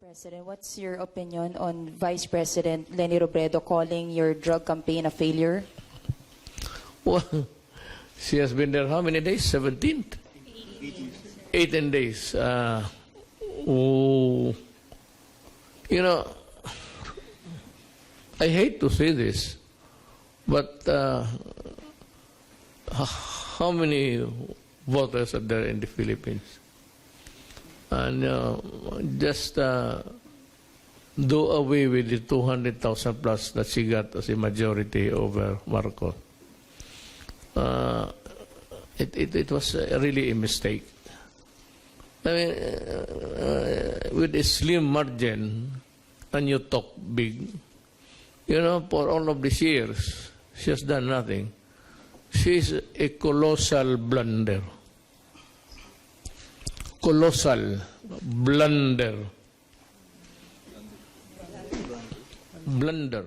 President, what's your opinion on Vice President Leni Robredo calling your drug campaign a failure? Well, she has been there how many days? 17? 18 days. Oh, you know, I hate to say this, but how many voters are there in the Philippines? And just do away with the 200,000 plus that she got as a majority over Marcos. It was really a mistake. I mean, with a slim margin, and you talk big, you know, for all of these years, she has done nothing. She's a colossal blunder. Colossal blunder. Blunder.